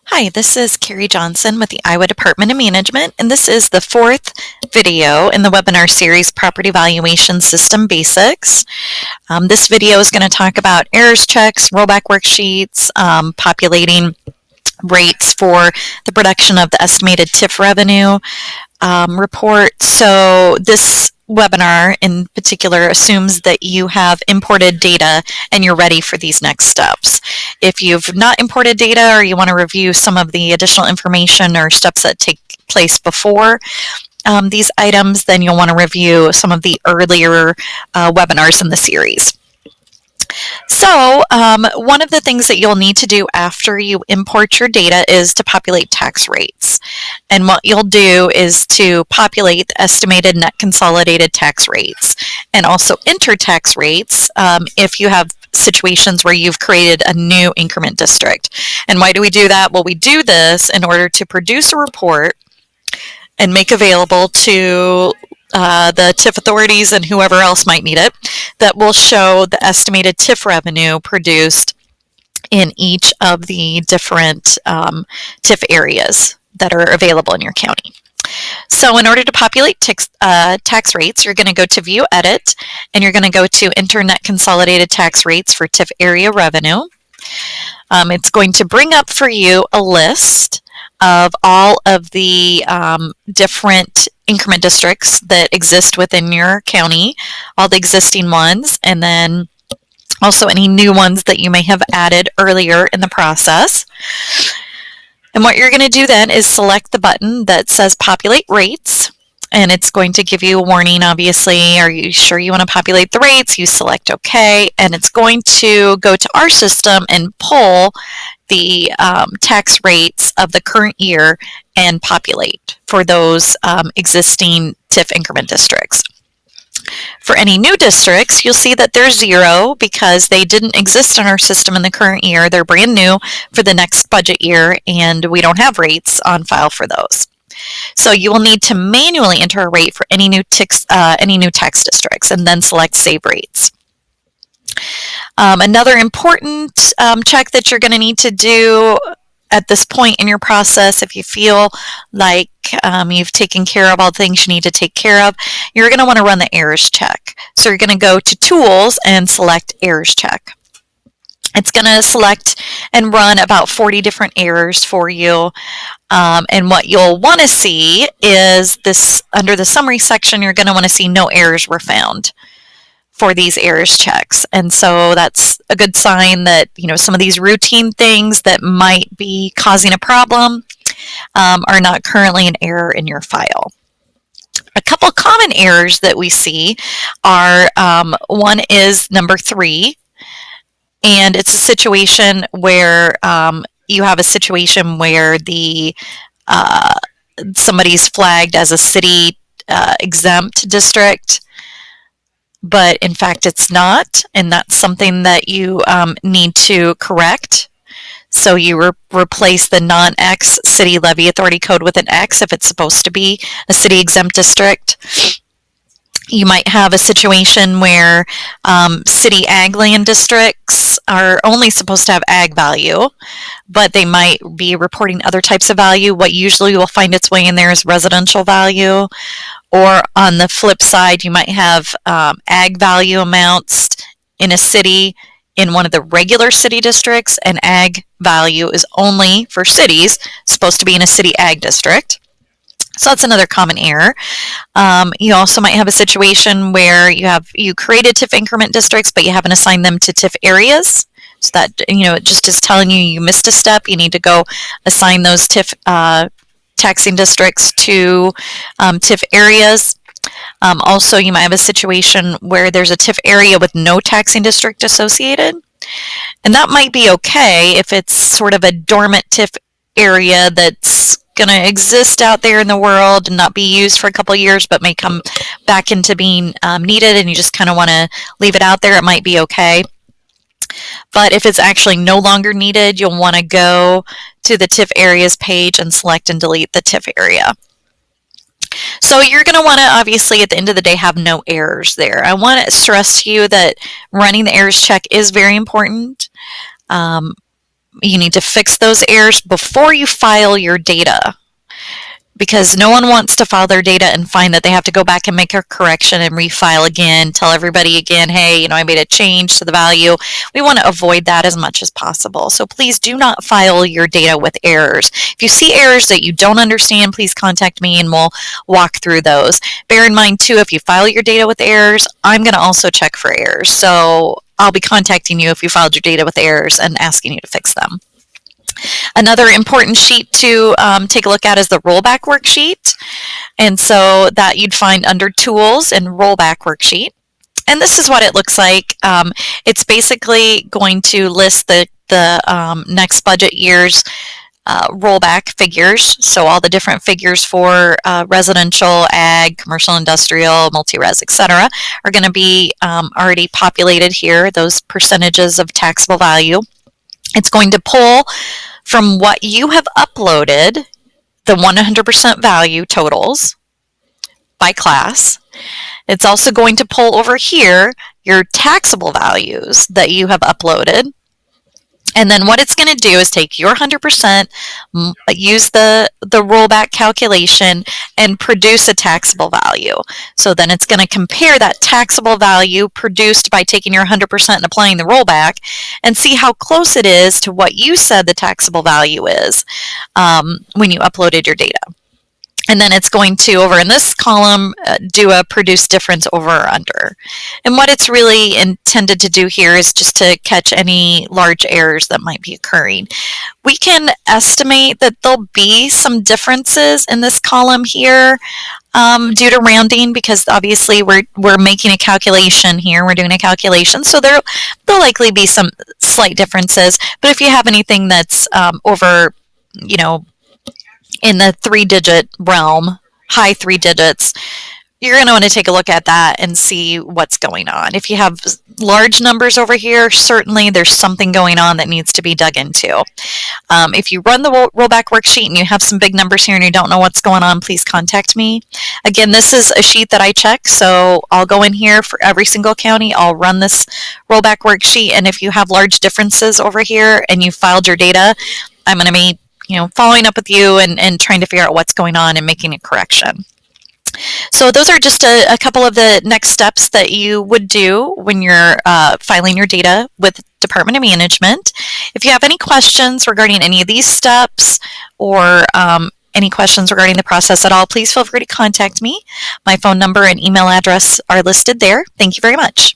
Hi, this is Carrie Johnson with the Iowa Department of Management, and this is the fourth video in the webinar series, Property Valuation System Basics. This video is going to talk about errors checks, rollback worksheets, populating rates for the production of the estimated TIF revenue report. So this webinar in particular assumes that you have imported data and you're ready for these next steps. If you've not imported data or you want to review some of the additional information or steps that take place before these items, then you'll want to review some of the earlier webinars in the series. So one of the things that you'll need to do after you import your data is to populate tax rates. And what you'll do is to populate the estimated net consolidated tax rates and also enter tax rates if you have situations where you've created a new increment district. And why do we do that? Well, we do this in order to produce a report and make available to the TIF authorities and whoever else might need it, that will show the estimated TIF revenue produced in each of the different TIF areas that are available in your county. So in order to populate tax rates, you're going to go to View Edit, and you're going to go to Enter Net Consolidated Tax Rates for TIF Area Revenue. It's going to bring up for you a list of all of the different increment districts that exist within your county, all the existing ones, and then also any new ones that you may have added earlier in the process. And what you're going to do then is select the button that says Populate Rates, and it's going to give you a warning, obviously. Are you sure you want to populate the rates? You select OK, and it's going to go to our system and pull the tax rates of the current year and populate for those existing TIF increment districts. For any new districts, you'll see that they're 0 because they didn't exist in our system in the current year. They're brand new for the next budget year, and we don't have rates on file for those. So you will need to manually enter a rate for any new tax districts and then select Save Rates. Another important check that you're going to need to do at this point in your process, if you feel like you've taken care of all the things you need to take care of, you're going to want to run the errors check. So you're going to go to Tools and select Errors Check. It's going to select and run about 40 different errors for you. And what you'll want to see is this, under the summary section, you're going to want to see no errors were found for these errors checks. And so that's a good sign that, some of these routine things that might be causing a problem are not currently an error in your file. A couple common errors that we see are, one is number 3, and it's a situation where you have a situation where the somebody's flagged as a city exempt district, but in fact it's not, and that's something that you need to correct. So you replace the non-X city levy authority code with an X if it's supposed to be a city exempt district. You might have a situation where city ag land districts are only supposed to have ag value, but they might be reporting other types of value. What usually will find its way in there is residential value. Or on the flip side, you might have ag value amounts in a city in one of the regular city districts, and ag value is only for cities supposed to be in a city ag district. So that's another common error. You also might have a situation where you created TIF increment districts, but you haven't assigned them to TIF areas. So that, it just is telling you missed a step. You need to go assign those TIF taxing districts to TIF areas. Also, you might have a situation where there's a TIF area with no taxing district associated. And that might be okay if it's sort of a dormant TIF area that's going to exist out there in the world and not be used for a couple of years, but may come back into being needed, and you just kind of want to leave it out there. It might be okay. But if it's actually no longer needed, you'll want to go to the TIF areas page and select and delete the TIF area. So you're going to want to, obviously, at the end of the day, have no errors there. I want to stress to you that running the errors check is very important. You need to fix those errors before you file your data, because no one wants to file their data and find that they have to go back and make a correction and refile again, tell everybody again, hey, I made a change to the value. We want to avoid that as much as possible. So please do not file your data with errors. If you see errors that you don't understand, please contact me and we'll walk through those. Bear in mind too, if you file your data with errors, I'm going to also check for errors. So I'll be contacting you if you filed your data with errors and asking you to fix them. Another important sheet to take a look at is the Rollback Worksheet. And so that you'd find under Tools and Rollback Worksheet. And this is what it looks like. It's basically going to list the next budget year's rollback figures. So all the different figures for residential, ag, commercial, industrial, multi-res, etc. are going to be already populated here, those percentages of taxable value. It's going to pull from what you have uploaded, the 100% value totals by class. It's also going to pull over here your taxable values that you have uploaded. And then what it's going to do is take your 100%, use the rollback calculation, and produce a taxable value. So then it's going to compare that taxable value produced by taking your 100% and applying the rollback and see how close it is to what you said the taxable value is when you uploaded your data. And then it's going to, over in this column, do a produce difference over or under. And what it's really intended to do here is just to catch any large errors that might be occurring. We can estimate that there'll be some differences in this column here due to rounding, because obviously we're making a calculation here. We're doing a calculation, so there'll likely be some slight differences. But if you have anything that's over, in the 3-digit realm, high 3 digits, you're going to want to take a look at that and see what's going on. If you have large numbers over here, certainly there's something going on that needs to be dug into. If you run the rollback worksheet and you have some big numbers here and you don't know what's going on, please contact me. Again, this is a sheet that I check, so I'll go in here for every single county. I'll run this rollback worksheet, and if you have large differences over here and you filed your data, I'm going to be following up with you and trying to figure out what's going on and making a correction. So those are just a couple of the next steps that you would do when you're filing your data with Department of Management. If you have any questions regarding any of these steps or any questions regarding the process at all, please feel free to contact me. My phone number and email address are listed there. Thank you very much.